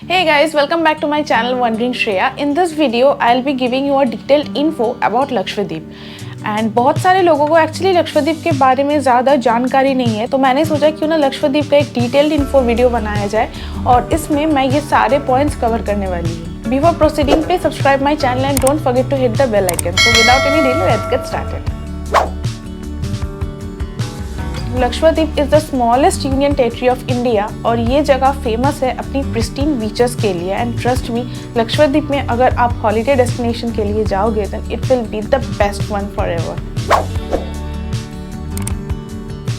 Hey guys, welcome back to my channel Wondering Shreya. In this video, I'll be giving you a detailed info about Lakshadweep. And बहुत सारे लोगों को actually Lakshadweep के बारे में ज़्यादा जानकारी नहीं है, तो मैंने सोचा क्यों ना लक्षद्वीप का एक डिटेल्ड इन्फो वीडियो बनाया जाए और इसमें मैं ये सारे पॉइंट्स कवर करने वाली हूँ। Before proceeding please subscribe my channel and don't forget to hit the bell icon. So without any delay let's get started. Lakshadweep is the smallest union territory of India और ये जगह फेमस है अपनी pristine beaches के लिए। And trust me, Lakshadweep में अगर आप हॉलीडे डेस्टिनेशन के लिए जाओगे then it will be the best one for ever.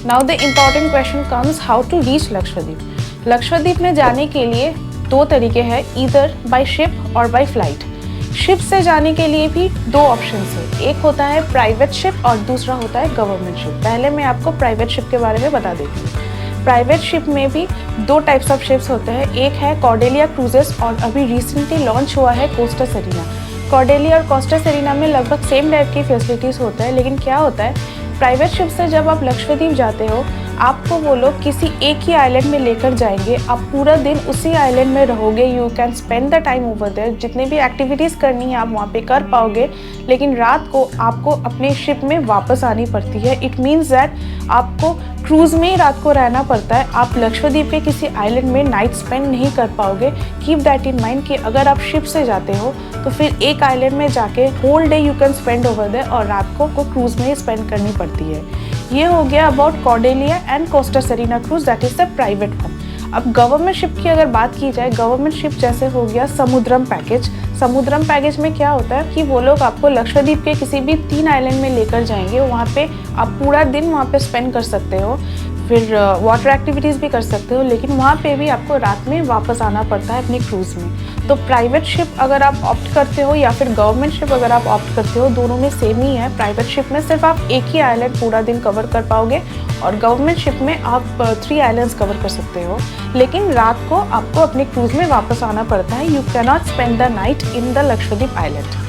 Now the important question comes, how to reach Lakshadweep. Lakshadweep में जाने के लिए दो तरीके हैं, ईदर बाय शिप और बाय फ्लाइट। शिप से जाने के लिए भी दो ऑप्शंस है, एक होता है प्राइवेट शिप और दूसरा होता है गवर्नमेंट शिप। पहले मैं आपको प्राइवेट शिप के बारे में बता देती हूँ। प्राइवेट शिप में भी दो टाइप्स ऑफ शिप्स होते हैं, एक है कॉर्डेलिया क्रूजेस और अभी रिसेंटली लॉन्च हुआ है कोस्टा सेरिना। कॉर्डेलिया और कोस्टा सेरिना में लगभग सेम टाइप की फैसिलिटीज़ होता है, लेकिन क्या होता है प्राइवेट शिप से जब आप लक्षद्वीप जाते हो आपको वो लोग किसी एक ही आइलैंड में लेकर जाएंगे, आप पूरा दिन उसी आइलैंड में रहोगे, you can spend the time over there, जितने भी एक्टिविटीज़ करनी है आप वहाँ पे कर पाओगे, लेकिन रात को आपको अपने शिप में वापस आनी पड़ती है। इट मीन्स दैट आपको क्रूज़ में ही रात को रहना पड़ता है, आप लक्षद्वीप के किसी आइलैंड में नाइट स्पेंड नहीं कर पाओगे। कीप दैट इन माइंड कि अगर आप शिप से जाते हो तो फिर एक आइलैंड में जाके whole day you can spend over there और रात को क्रूज़ में ही स्पेंड करनी पड़ती है। ये हो गया about Cordelia and Costa Serena cruise, that is the private one. अब गवर्नमेंट शिप की अगर बात की जाए, गवर्नमेंट शिप जैसे हो गया समुद्रम पैकेज। समुद्रम पैकेज में क्या होता है कि वो लोग आपको लक्षद्वीप के किसी भी 3 आइलैंड में लेकर जाएंगे, वहाँ पे आप पूरा दिन वहाँ पे स्पेंड कर सकते हो, फिर वाटर एक्टिविटीज़ भी कर सकते हो, लेकिन वहाँ पे भी आपको रात में वापस आना पड़ता है अपनी क्रूज़ में। तो प्राइवेट शिप अगर आप ऑप्ट करते हो या फिर गवर्नमेंट शिप अगर आप ऑप्ट करते हो, दोनों में सेम ही है। प्राइवेट शिप में सिर्फ आप एक ही आइलैंड पूरा दिन कवर कर पाओगे और गवर्नमेंट शिप में आप 3 आइलैंड्स कवर कर सकते हो, लेकिन रात को आपको अपनी क्रूज़ में वापस आना पड़ता है। You can not spend the night in the Lakshadweep island.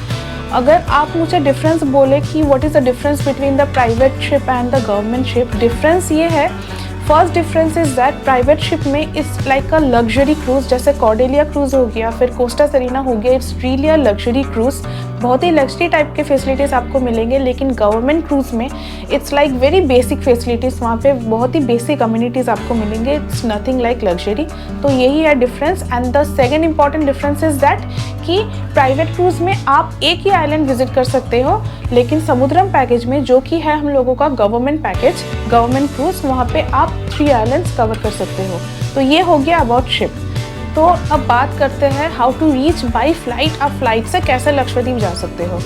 अगर आप मुझे डिफरेंस बोले कि what is the difference between the private ship and the government ship, difference ये है, first difference is that private ship में it's like a luxury cruise, जैसे Cordelia cruise हो गया, फिर कोस्टा सेरिना हो गया, it's really a luxury cruise, बहुत ही लग्जरी टाइप के फैसिलिटीज़ आपको मिलेंगे। लेकिन गवर्नमेंट क्रूज में it's like very basic facilities, वहाँ पे बहुत ही बेसिक कम्युनिटीज़ आपको मिलेंगे, इट्स नथिंग लाइक लग्जरी। तो यही है difference. And the second important difference is that कि प्राइवेट क्रूज में आप एक ही आइलैंड विजिट कर सकते हो, लेकिन समुद्रम पैकेज में जो कि है हम लोगों का गवर्नमेंट पैकेज, गवर्नमेंट क्रूज, वहाँ पे आप 3 आइलैंड्स कवर कर सकते हो। तो ये हो गया अबाउट शिप। तो अब बात करते हैं how to reach by flight. आप फ्लाइट से कैसे लक्षद्वीप जा सकते हो।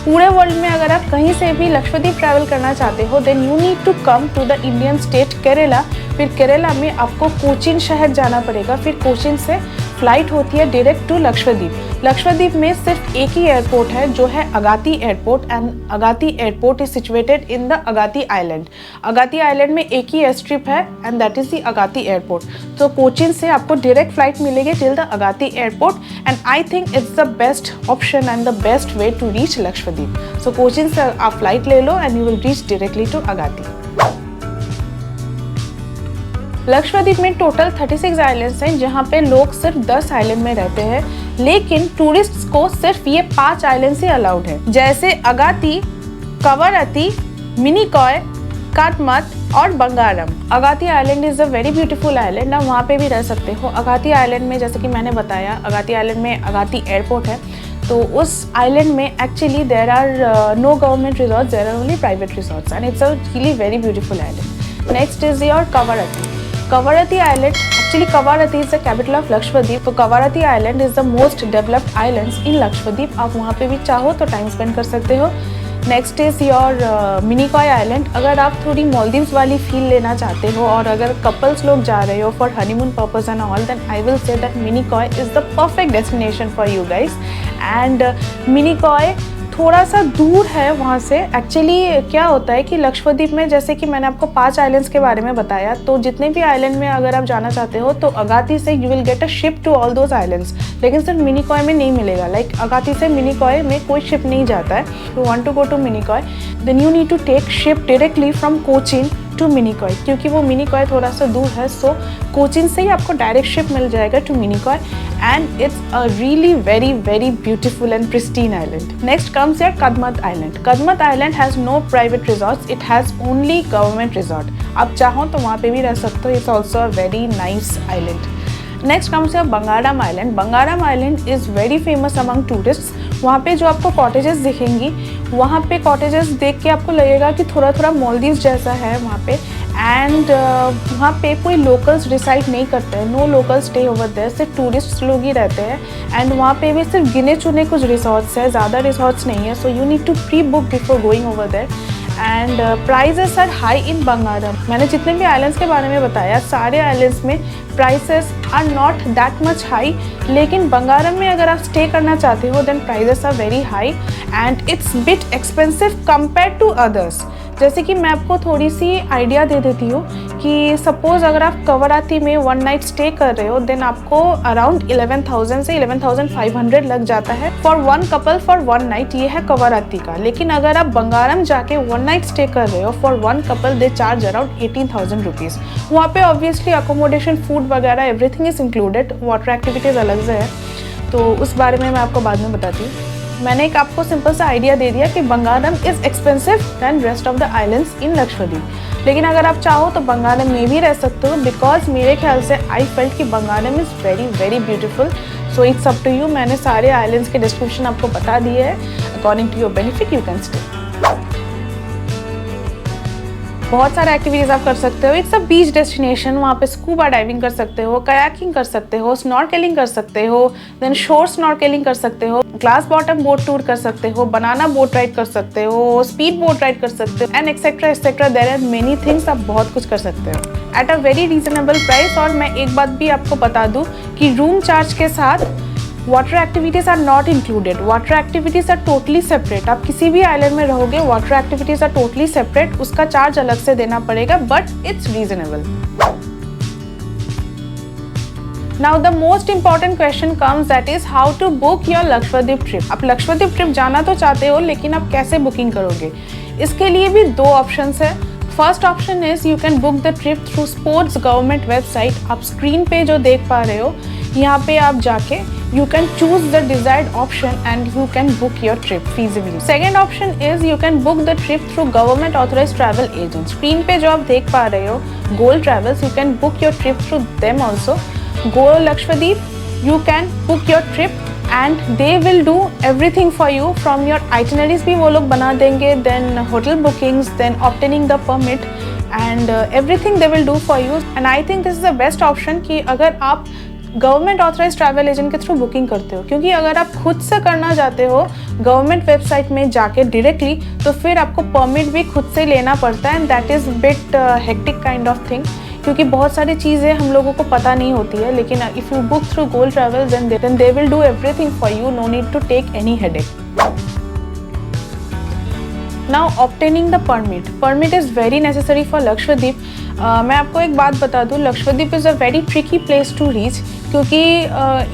पूरे वर्ल्ड में अगर आप कहीं से भी लक्षद्वीप ट्रैवल करना चाहते हो then you need to come to the Indian state Kerala. फिर केरला में आपको कोचीन शहर जाना पड़ेगा, फिर कोचीन से फ्लाइट होती है डायरेक्ट टू लक्षद्वीप। लक्षद्वीप में सिर्फ एक ही एयरपोर्ट है जो है Agatti airport, and Agatti airport is situated in the Agatti island. Agatti island में एक ही एयर स्ट्रिप है and that is the Agatti airport. तो कोचीन से आपको डायरेक्ट फ्लाइट मिलेगी till the Agatti airport and I think it's the best option and the best way to reach Lakshadweep. So Cochin से आप फ्लाइट ले लो and you will reach directly to Agatti. Lakshadweep में total 36 islands हैं, जहाँ पे लोग सिर्फ 10 आइलैंड में रहते हैं, लेकिन टूरिस्ट्स को सिर्फ ये 5 आइलैंड ही अलाउड है, जैसे अगाती, कवरत्ती, मिनिकॉय, काटमत और Bangaram. Agatti island is a very beautiful island, आप वहाँ पे भी रह सकते हो। अगाती आइलैंड में जैसे कि मैंने बताया, अगाती आइलैंड में अगाती एयरपोर्ट है, तो उस आइलैंड में actually there are no government resorts, there are only private resorts and it's a really very beautiful island. Next is your Kavaratti. Kavaratti Island, actually Kavaratti is the capital of Lakshadweep. तो Kavaratti Island is the most developed islands in Lakshadweep. आप वहाँ पे भी चाहो तो time spend कर सकते हो। Next is your Minicoy island. अगर आप थोड़ी मालदीव्स वाली फील लेना चाहते हो और अगर कपल्स लोग जा रहे हो for honeymoon purpose and all, then I will say that Minicoy is the perfect destination for you guys. And Minicoy थोड़ा सा दूर है वहाँ से। एक्चुअली क्या होता है कि लक्षद्वीप में जैसे कि मैंने आपको 5 आइलैंड्स के बारे में बताया, तो जितने भी आइलैंड में अगर आप जाना चाहते हो तो अगाती से you will get a ship to all those islands, लेकिन सिर्फ मिनिकॉय में नहीं मिलेगा। लाइक अगाती से मिनिकॉय में कोई शिप नहीं जाता है। You want to go to Minicoy then you need to take ship directly from Cochin to Minicoy, क्योंकि वो मिनिकॉय थोड़ा सा दूर है। सो कोचीन से ही आपको डायरेक्ट शिप मिल जाएगा to Minicoy and it's a really very very beautiful and pristine island. Next comes your Kadmat island. Kadmat island has no private resorts, it has only government resort. आप चाहो तो वहाँ पे भी रह सकते हो। It's also a very nice island. Next comes your Bangaram island. Bangaram island is very famous among tourists. वहाँ पे जो आपको कॉटेजेस दिखेंगी, वहाँ पे कॉटेजेस देख के आपको लगेगा कि थोड़ा थोड़ा मालदीव्स जैसा है वहाँ पे। एंड वहाँ पे कोई लोकल्स डिसाइड नहीं करते हैं, no local stay over there, सिर्फ टूरिस्ट लोग ही रहते हैं। एंड वहाँ पे भी सिर्फ गिने चुने कुछ रिसोर्ट्स है, ज़्यादा रिसोर्ट्स नहीं है। So you need to pre book before going over there. And prices are high in Bangaram. मैंने जितने भी आइलैंड्स के बारे में बताया, सारे आइलैंड्स में prices are not that much high, लेकिन बंगारम में अगर आप स्टे करना चाहते हो then prices are very high and it's bit expensive compare to others. जैसे कि मैं आपको थोड़ी सी आइडिया दे देती हूँ कि सपोज़ अगर आप कवराती में 1 नाइट स्टे कर रहे हो देन आपको अराउंड 11,000 से 11,500 लग जाता है फॉर 1 कपल फॉर 1 नाइट। ये है कवराती का। लेकिन अगर आप बंगारम जाके 1 नाइट स्टे कर रहे हो for 1 couple they charge around 18,000 rupees. वहाँ पे ऑब्वियसली अकोमोडेशन, फूड वगैरह everything is included. Water activities अलग से है, तो उस बारे में मैं आपको बाद में बताती हूँ। मैंने एक आपको सिंपल सा आइडिया दे दिया कि Bangaram is expensive than rest of the islands in Lakshadweep. लेकिन अगर आप चाहो तो बंगारम में भी रह सकते हो, बिकॉज मेरे ख्याल से आई फेल्ट कि Bangaram is very very beautiful. So it's up to you. मैंने सारे आइलैंड्स के डिस्क्रिप्शन आपको बता दिए है। According to your benefit you can stay. बहुत सारे एक्टिविटीज़ आप कर सकते हो। It's a beach destination. वहाँ पे स्कूबा डाइविंग कर सकते हो, कयाकिंग कर सकते हो, स्नॉर्केलिंग कर सकते हो, देन शोर स्नॉर्केलिंग कर सकते हो, ग्लास बॉटम बोट टूर कर सकते हो, बनाना बोट राइड कर सकते हो, स्पीड बोट राइड कर सकते हो and etcetera etcetera. There are many things. आप बहुत कुछ कर सकते हो at a very reasonable price. और मैं एक बात भी आपको बता दूँ कि रूम चार्ज के साथ water activities are not included. Water activities are totally separate. आप किसी भी आइलैंड में रहोगे, water activities are totally separate, उसका चार्ज अलग से देना पड़ेगा, but it's reasonable. Now the most important question comes, that is how to book your Lakshadweep trip. आप लक्षद्वीप ट्रिप जाना तो चाहते हो, लेकिन आप कैसे बुकिंग करोगे? इसके लिए भी 2 ऑप्शंस है। First option is you can book the trip through sports government website. आप स्क्रीन पे जो देख पा रहे हो, यहाँ पे आप जाके you can choose the desired option and you can book your trip feasibly. Second option is you can book the trip through government authorized travel agents. Screen पे जो आप देख पा रहे हो, Goal Travels, you can book your trip through them also. Go Lakshadweep, you can book your trip and they will do everything for you. From your itineraries भी वो लोग बना देंगे, then hotel bookings, then obtaining the permit and everything they will do for you. And I think this is the best option कि अगर आप government authorise travel agent के through booking करते हो, क्योंकि अगर आप खुद से करना चाहते हो गवर्नमेंट वेबसाइट में जाके डायरेक्टली, तो फिर आपको परमिट भी खुद से लेना पड़ता है and that is bit hectic kind of thing, क्योंकि बहुत सारी चीज़ें हम लोगों को पता नहीं होती है। लेकिन if you book through Goal Travel then they will do everything for you, no need to take any headache. Now obtaining the permit is very necessary for Lakshadweep. मैं आपको एक बात बता दूँ, Lakshadweep is a very tricky place to reach, क्योंकि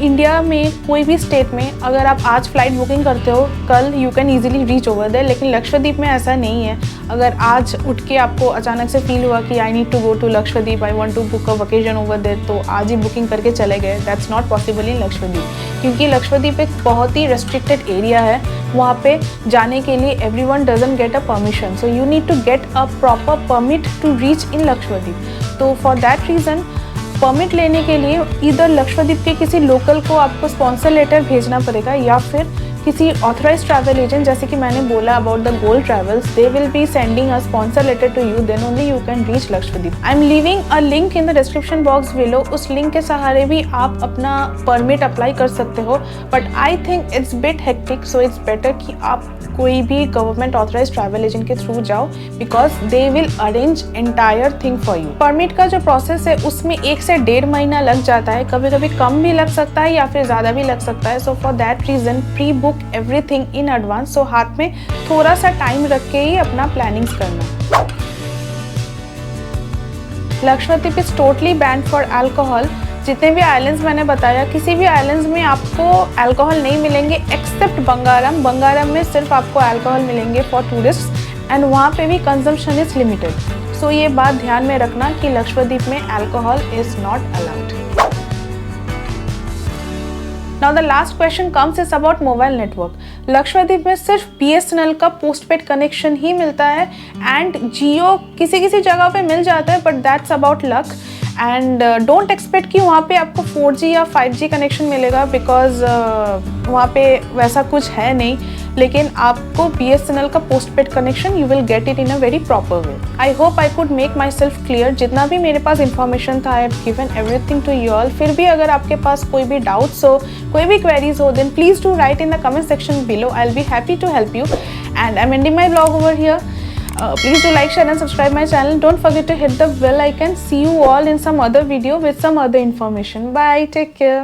India में कोई भी स्टेट में अगर आप आज फ्लाइट बुकिंग करते हो, कल you can easily reach over there. लेकिन लक्षद्वीप में ऐसा नहीं है। अगर आज उठ के आपको अचानक से फील हुआ कि I need to go to Lakshadweep, I want to book a vacation over there, तो आज ही बुकिंग करके चले गए, that's not possible in Lakshadweep, क्योंकि लक्षद्वीप एक बहुत ही रेस्ट्रिक्टेड एरिया है। वहाँ पे जाने के लिए everyone doesn't get a permission, so you need to get a proper permit to reach in Lakshadweep. तो फॉर दैट रीज़न परमिट लेने के लिए इधर लक्षद्वीप के किसी लोकल को आपको स्पॉन्सर लेटर भेजना पड़ेगा, या फिर किसी ऑथराइज ट्रैवल एजेंट, जैसे कि मैंने बोला about the Goal Travels, they will be sending a sponsor letter to you, then only you can reach Lakshadweep. I am leaving a link in the description box below. उस link के सहारे भी आप अपना परमिट अप्लाई कर सकते हो, but I think it's bit hectic, so it's better कि आप कोई भी गवर्नमेंट ऑथराइज ट्रैवल एजेंट के थ्रू जाओ, because they will arrange entire thing for you. Permit का जो प्रोसेस है उसमें 1 से 1.5 महीना लग जाता है, कभी कभी कम भी लग सकता है या फिर ज़्यादा भी लग सकता है। So for that reason pre book everything in advance. So हाथ में थोड़ा सा टाइम रख के ही अपना प्लानिंग्स करना। Lakshadweep is totally band for alcohol. जितने भी आइलैंड्स मैंने बताया, किसी भी आइलैंड्स में आपको अल्कोहल नहीं मिलेंगे एक्सेप्ट बंगारम। बंगारम में सिर्फ आपको अल्कोहल मिलेंगे फॉर टूरिस्ट एंड वहाँ पे भी कंजम्पशन इज लिमिटेड। सो ये बात ध्यान में रखना कि लक्षद्वीप में alcohol is not allowed. Now the last question comes is about mobile network. Lakshadweep में सिर्फ BSNL का पोस्टपेड कनेक्शन ही मिलता है एंड जियो किसी किसी जगह पे मिल जाता है, but that's about luck. And don't expect कि वहाँ पे आपको 4G या 5G कनेक्शन मिलेगा, बिकॉज वहाँ पे वैसा कुछ है नहीं। लेकिन आपको BSNL का postpaid connection you will get it in a very proper way. I hope I could make myself clear. जितना भी मेरे पास इंफॉर्मेशन था, I have given everything to you all. फिर भी अगर आपके पास कोई भी डाउट्स हो, कोई भी क्वेरीज हो, then please do write in the comment section below. I will be happy to help you, and I'm ending my vlog over here. Please do like, share and subscribe my channel. Don't forget to hit the bell icon. See you all in some other video with some other information. Bye, take care.